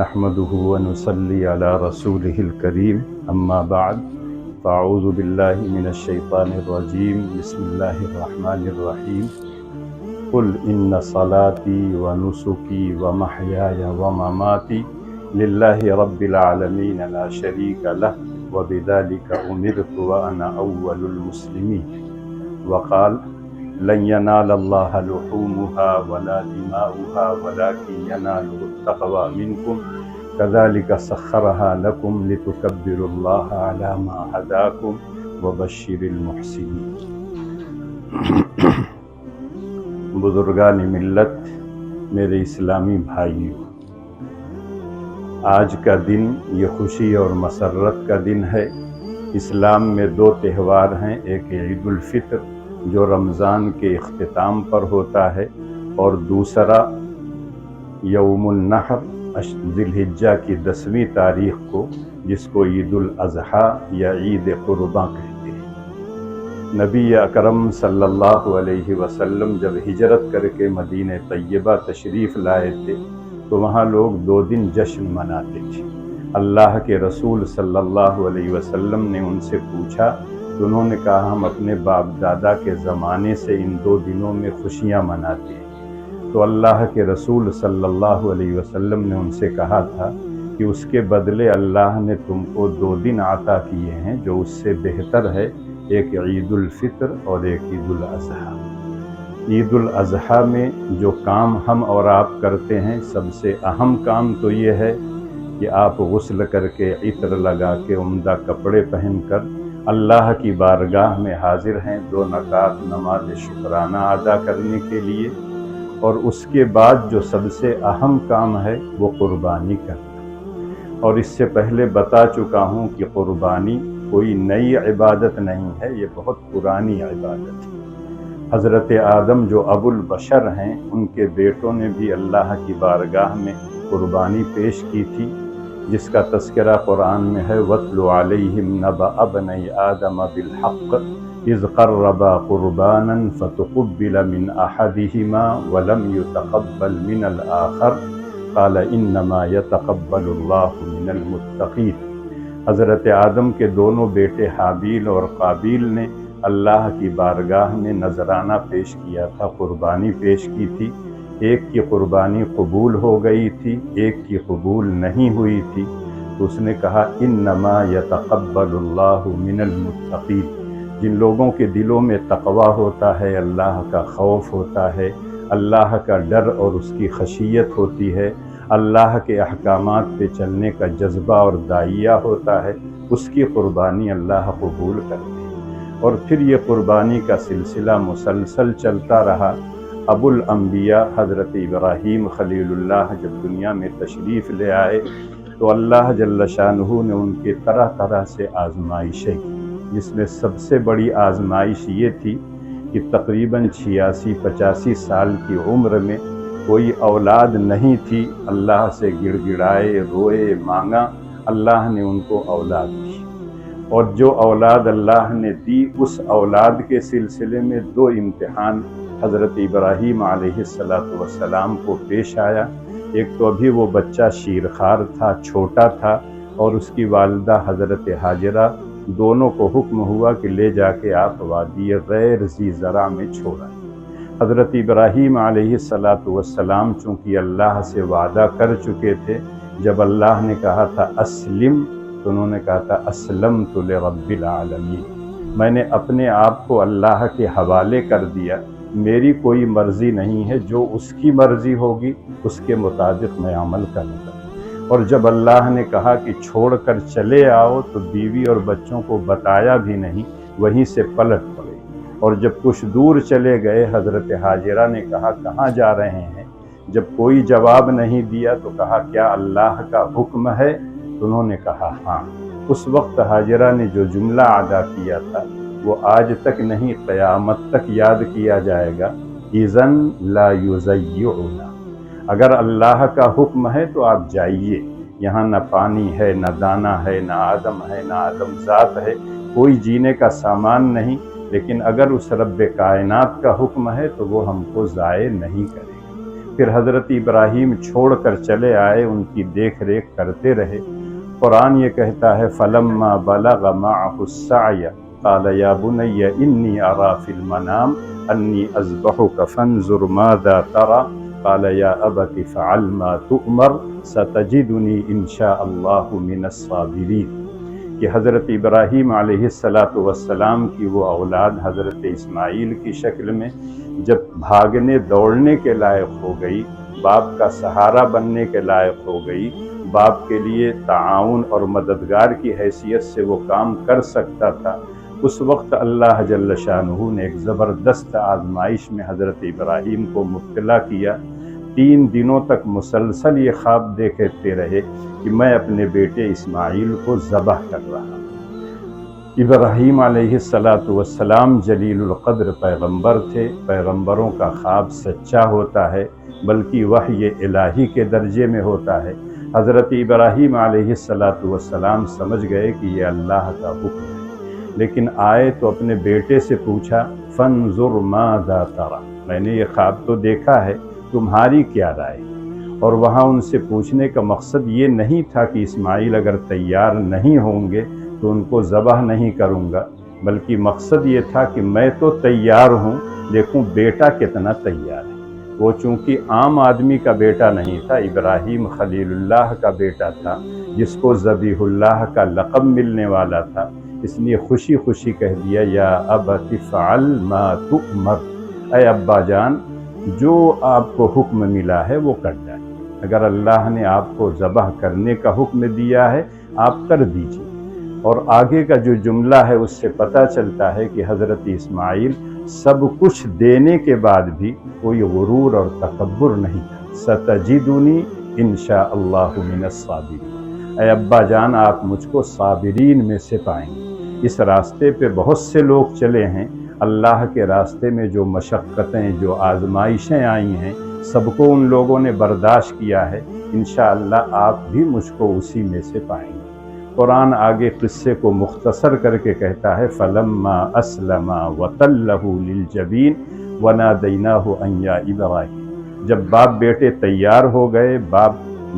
نحمده ونصلي على رسوله الكريم أما بعد فأعوذ بالله من الشيطان الرجيم بسم الله الرحمن الرحيم قل إن صلاتي ونسكي ومحياي ومماتي لله رب العالمين لا شريك له وبذلك أمرت وأنا أول المسلمين وقال لن ينال الله لحومها ولا دماؤها ولكن يناله التقوى منكم كذلك سخرها لكم لتكبروا الله على ما هداكم وبشر المحسنين۔ بزرگان ملت، میرے اسلامی بھائیوں، آج کا دن یہ خوشی اور مسرت کا دن ہے۔ اسلام میں دو تہوار ہیں، ایک عید الفطر جو رمضان کے اختتام پر ہوتا ہے، اور دوسرا یوم النحر ذی الحجہ کی 10ویں تاریخ کو، جس کو عید الاضحیٰ یا عید قرباں کہتے ہیں۔ نبی اکرم صلی اللہ علیہ وسلم جب ہجرت کر کے مدینہ طیبہ تشریف لائے تھے تو وہاں لوگ 2 دن جشن مناتے تھے۔ اللہ کے رسول صلی اللہ علیہ وسلم نے ان سے پوچھا تو انہوں نے کہا ہم اپنے باپ دادا کے زمانے سے ان 2 دنوں میں خوشیاں مناتے ہیں۔ تو اللہ کے رسول صلی اللہ علیہ وسلم نے ان سے کہا تھا کہ اس کے بدلے اللہ نے تم کو 2 دن عطا کیے ہیں جو اس سے بہتر ہے، ایک عید الفطر اور ایک عید الاضحیٰ۔ عید الاضحیٰ میں جو کام ہم اور آپ کرتے ہیں، سب سے اہم کام تو یہ ہے کہ آپ غسل کر کے، عطر لگا کے، عمدہ کپڑے پہن کر اللہ کی بارگاہ میں حاضر ہیں 2 رکعت نماز شکرانہ ادا کرنے کے لیے، اور اس کے بعد جو سب سے اہم کام ہے وہ قربانی کرنا۔ اور اس سے پہلے بتا چکا ہوں کہ قربانی کوئی نئی عبادت نہیں ہے، یہ بہت پرانی عبادت ہے۔ حضرت آدم جو ابو البشر ہیں، ان کے بیٹوں نے بھی اللہ کی بارگاہ میں قربانی پیش کی تھی، جس کا تذکرہ قرآن میں ہے وَاتْلُ عَلَيْهِمْ نَبَأَ ابْنَيْ آدَمَ بِالْحَقِّ إِذْ قَرَّبَا قُرْبَانًا فَتُقُبِّلَ مِنْ أَحَدِهِمَا وَلَمْ يُتَقَبَّلْ مِنَ الْآخَرِ قَالَ إِنَّمَا يَتَقَبَّلُ اللَّهُ مِنَ الْمُتَّقِينَ۔ حضرت آدم کے دونوں بیٹے حابیل اور قابیل نے اللہ کی بارگاہ میں نذرانہ پیش کیا تھا، قربانی پیش کی تھی۔ ایک کی قربانی قبول ہو گئی تھی، ایک کی قبول نہیں ہوئی تھی، تو اس نے کہا انما یتقبل اللہ من المتقین۔ جن لوگوں کے دلوں میں تقوی ہوتا ہے، اللہ کا خوف ہوتا ہے، اللہ کا ڈر اور اس کی خشیت ہوتی ہے، اللہ کے احکامات پہ چلنے کا جذبہ اور داعیہ ہوتا ہے، اس کی قربانی اللہ قبول کرتے ہیں۔ اور پھر یہ قربانی کا سلسلہ مسلسل چلتا رہا۔ ابو الانبیاء حضرت ابراہیم خلیل اللہ جب دنیا میں تشریف لے آئے تو اللہ جل شانہ نے ان کے طرح طرح سے آزمائشیں کی، جس میں سب سے بڑی آزمائش یہ تھی کہ تقریباً 86-85 سال کی عمر میں کوئی اولاد نہیں تھی، اللہ سے گڑ گڑائے، روئے، مانگا، اللہ نے ان کو اولاد دی، اور جو اولاد اللہ نے دی اس اولاد کے سلسلے میں 2 امتحان حضرت ابراہیم علیہ السلام کو پیش آیا۔ ایک تو ابھی وہ بچہ شیرخوار تھا، چھوٹا تھا، اور اس کی والدہ حضرت ہاجرہ، دونوں کو حکم ہوا کہ لے جا کے آپ وادی غیر ذی زرع میں چھوڑا۔ حضرت ابراہیم علیہ السلام چونکہ اللہ سے وعدہ کر چکے تھے، جب اللہ نے کہا تھا اسلم تو انہوں نے کہا تھا اسلمت لرب العالمین، میں نے اپنے آپ کو اللہ کے حوالے کر دیا، میری کوئی مرضی نہیں ہے، جو اس کی مرضی ہوگی اس کے مطابق میں عمل کروں گا۔ اور جب اللہ نے کہا کہ چھوڑ کر چلے آؤ تو بیوی اور بچوں کو بتایا بھی نہیں، وہیں سے پلٹ پڑے۔ اور جب کچھ دور چلے گئے حضرت ہاجرہ نے کہا کہاں جا رہے ہیں؟ جب کوئی جواب نہیں دیا تو کہا کیا اللہ کا حکم ہے؟ تو انہوں نے کہا ہاں۔ اس وقت ہاجرہ نے جو جملہ ادا کیا تھا وہ آج تک نہیں، قیامت تک یاد کیا جائے گا، اذن لا یضیعنا، اگر اللہ کا حکم ہے تو آپ جائیے، یہاں نہ پانی ہے، نہ دانہ ہے، نہ آدم ہے، نہ آدم ذات ہے، کوئی جینے کا سامان نہیں، لیکن اگر اس رب کائنات کا حکم ہے تو وہ ہم کو ضائع نہیں کرے گا۔ پھر حضرت ابراہیم چھوڑ کر چلے آئے، ان کی دیکھ ریکھ کرتے رہے۔ قرآن یہ کہتا ہے فَلَمَّا بَلَغَ مَعَهُ السَّعْيَ قَالَ يَا بُنَيَّ إِنِّي أَرَىٰ فِي الْمَنَامِ أَنِّي أَذْبَحُكَ فَانظُرْ مَاذَا تَرَىٰ قَالَ يَا أَبَتِ افْعَلْ مَا تُؤْمَرُ سَتَجِدُنِي إِن شَاءَ اللَّهُ مِنَ الصَّابِرِينَ، کہ حضرت ابراہیم علیہ السلام کی وہ اولاد حضرت اسماعیل کی شکل میں جب بھاگنے دوڑنے کے لائق ہو گئی، باپ کا سہارا بننے کے لائق ہو گئی، باپ کے لیے تعاون اور مددگار کی حیثیت سے وہ کام کر سکتا تھا، اس وقت اللہ جل شانہ نے ایک زبردست آزمائش میں حضرت ابراہیم کو مبتلا کیا۔ 3 دنوں تک مسلسل یہ خواب دیکھتے رہے کہ میں اپنے بیٹے اسماعیل کو ذبح کر رہا ہوں۔ ابراہیم علیہ السلام جلیل القدر پیغمبر تھے، پیغمبروں کا خواب سچا ہوتا ہے، بلکہ وحی الہی کے درجے میں ہوتا ہے۔ حضرت ابراہیم علیہ السلام سمجھ گئے کہ یہ اللہ کا حکم ہے۔ لیکن آئے تو اپنے بیٹے سے پوچھا فانظر ماذا ترى، میں نے یہ خواب تو دیکھا ہے، تمہاری کیا رائے؟ اور وہاں ان سے پوچھنے کا مقصد یہ نہیں تھا کہ اسماعیل اگر تیار نہیں ہوں گے تو ان کو ذبح نہیں کروں گا، بلکہ مقصد یہ تھا کہ میں تو تیار ہوں، دیکھوں بیٹا کتنا تیار ہے۔ وہ چونکہ عام آدمی کا بیٹا نہیں تھا، ابراہیم خلیل اللہ کا بیٹا تھا، جس کو ذبیح اللہ کا لقب ملنے والا تھا، اس لیے خوشی خوشی کہہ دیا یا ابت افعل ما تؤمر، اے ابا جان جو آپ کو حکم ملا ہے وہ کر جائیں، اگر اللہ نے آپ کو ذبح کرنے کا حکم دیا ہے آپ کر دیجیے۔ اور آگے کا جو جملہ ہے اس سے پتہ چلتا ہے کہ حضرت اسماعیل سب کچھ دینے کے بعد بھی کوئی غرور اور تکبر نہیں تھا۔ ستجدنی انشاء اللہ من الصابرین، اے ابا جان آپ مجھ کو صابرین میں سے پائیں گے۔ اس راستے پہ بہت سے لوگ چلے ہیں، اللہ کے راستے میں جو مشقتیں جو آزمائشیں آئی ہیں سب کو ان لوگوں نے برداشت کیا ہے، انشاءاللہ آپ بھی مجھ کو اسی میں سے پائیں گے۔ قرآن آگے قصے کو مختصر کر کے کہتا ہے فَلَمَّا أَسْلَمَا وَتَلَّهُ لِلْجَبِينِ وَنَادَيْنَاهُ أَن يَا إِبْرَاهِيمُ، جب باپ بیٹے تیار ہو گئے، باپ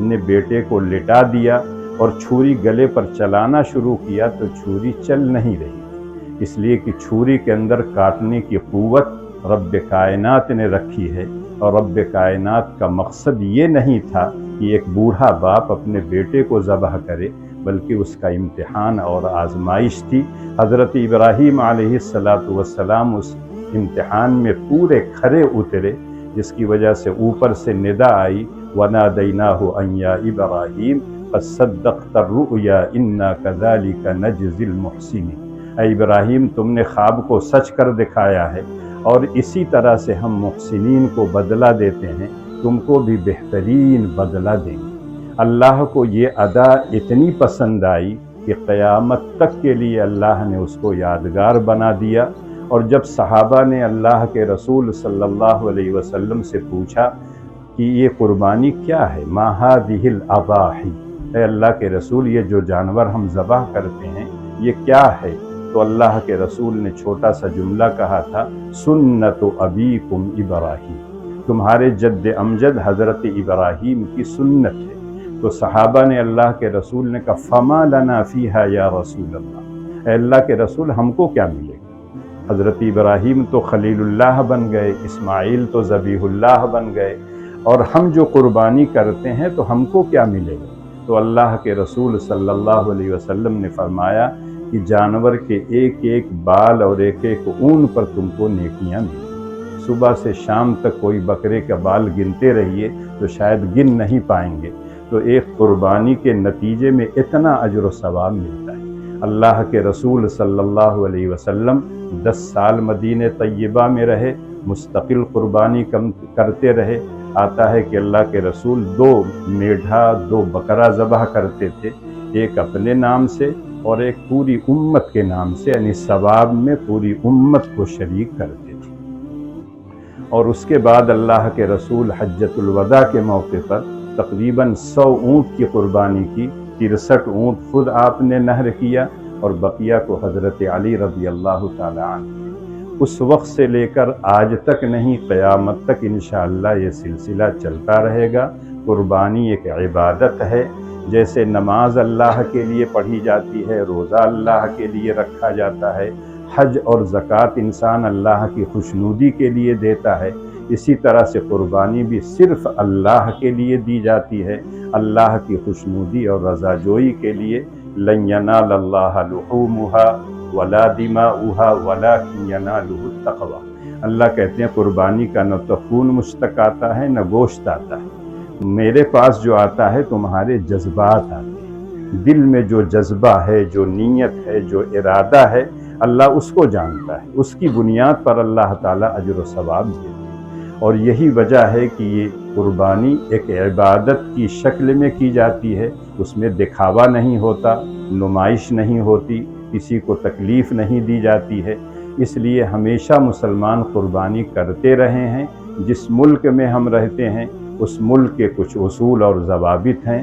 نے بیٹے کو لٹا دیا اور چھری گلے پر چلانا شروع کیا تو چھری چل نہیں رہی، اس لیے کہ چھری کے اندر کاٹنے کی قوت رب کائنات نے رکھی ہے، اور رب کائنات کا مقصد یہ نہیں تھا کہ ایک بوڑھا باپ اپنے بیٹے کو ذبح کرے، بلکہ اس کا امتحان اور آزمائش تھی۔ حضرت ابراہیم علیہ السلام اس امتحان میں پورے کھرے اترے، جس کی وجہ سے اوپر سے ندا آئی وَنَادَيْنَاهُ أَن يَا إِبْرَاهِيمُ قَدْ صَدَّقْتَ الرُّؤْيَا إِنَّا كَذَلِكَ نَجْزِي الْمُحْسِنِينَ، اے ابراہیم تم نے خواب کو سچ کر دکھایا ہے اور اسی طرح سے ہم محسنین کو بدلہ دیتے ہیں، تم کو بھی بہترین بدلہ دیں گے۔ اللہ کو یہ ادا اتنی پسند آئی کہ قیامت تک کے لیے اللہ نے اس کو یادگار بنا دیا۔ اور جب صحابہ نے اللہ کے رسول صلی اللہ علیہ وسلم سے پوچھا کہ یہ قربانی کیا ہے، ما هذه الاضاحی، اے اللہ کے رسول یہ جو جانور ہم ذبح کرتے ہیں یہ کیا ہے، تو اللہ کے رسول نے چھوٹا سا جملہ کہا تھا سنت ابیکم ابراہیم، تمہارے جد امجد حضرت ابراہیم کی سنت ہے۔ تو صحابہ نے اللہ کے رسول نے کہا فما لنا فیہا یا رسول اللہ، اے اللہ کے رسول ہم کو کیا ملے گا؟ حضرت ابراہیم تو خلیل اللہ بن گئے، اسماعیل تو ذبیح اللہ بن گئے، اور ہم جو قربانی کرتے ہیں تو ہم کو کیا ملے گا؟ تو اللہ کے رسول صلی اللہ علیہ وسلم نے فرمایا کہ جانور کے ایک ایک بال اور ایک ایک اون پر تم کو نیکیاں ملیں، صبح سے شام تک کوئی بکرے کا بال گنتے رہیے تو شاید گن نہیں پائیں گے، تو ایک قربانی کے نتیجے میں اتنا اجر و ثواب ملتا ہے۔ اللہ کے رسول صلی اللہ علیہ وسلم 10 سال مدینہ طیبہ میں رہے، مستقل قربانی کرتے رہے۔ آتا ہے کہ اللہ کے رسول 2 میڈھا 2 بکرا ذبح کرتے تھے، ایک اپنے نام سے اور ایک پوری امت کے نام سے، یعنی ثواب میں پوری امت کو شریک کرتے تھے۔ اور اس کے بعد اللہ کے رسول حجۃ الوداع کے موقع پر تقریباً 100 اونٹ کی قربانی کی، 63 اونٹ خود آپ نے نحر کیا اور بقیہ کو حضرت علی رضی اللہ تعالی عنہ۔ اس وقت سے لے کر آج تک نہیں، قیامت تک انشاءاللہ یہ سلسلہ چلتا رہے گا۔ قربانی ایک عبادت ہے، جیسے نماز اللہ کے لیے پڑھی جاتی ہے، روزہ اللہ کے لیے رکھا جاتا ہے، حج اور زکوٰۃ انسان اللہ کی خوشنودی کے لیے دیتا ہے، اسی طرح سے قربانی بھی صرف اللہ کے لیے دی جاتی ہے، اللہ کی خوشنودی اور رضا جوئی کے لیے۔ لن ینال اللہ لحومها ولا دماؤها ولکن ینالہ التقوی، اللہ کہتے ہیں قربانی کا نہ تو خون مشتق آتا ہے نہ گوشت آتا ہے، میرے پاس جو آتا ہے تمہارے جذبات آتے ہیں، دل میں جو جذبہ ہے، جو نیت ہے، جو ارادہ ہے، اللہ اس کو جانتا ہے، اس کی بنیاد پر اللہ تعالیٰ اجر و ثواب دیتے ہیں۔ اور یہی وجہ ہے کہ یہ قربانی ایک عبادت کی شکل میں کی جاتی ہے، اس میں دکھاوا نہیں ہوتا، نمائش نہیں ہوتی، کسی کو تکلیف نہیں دی جاتی ہے، اس لیے ہمیشہ مسلمان قربانی کرتے رہے ہیں۔ جس ملک میں ہم رہتے ہیں اس ملک کے کچھ اصول اور ضوابط ہیں،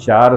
4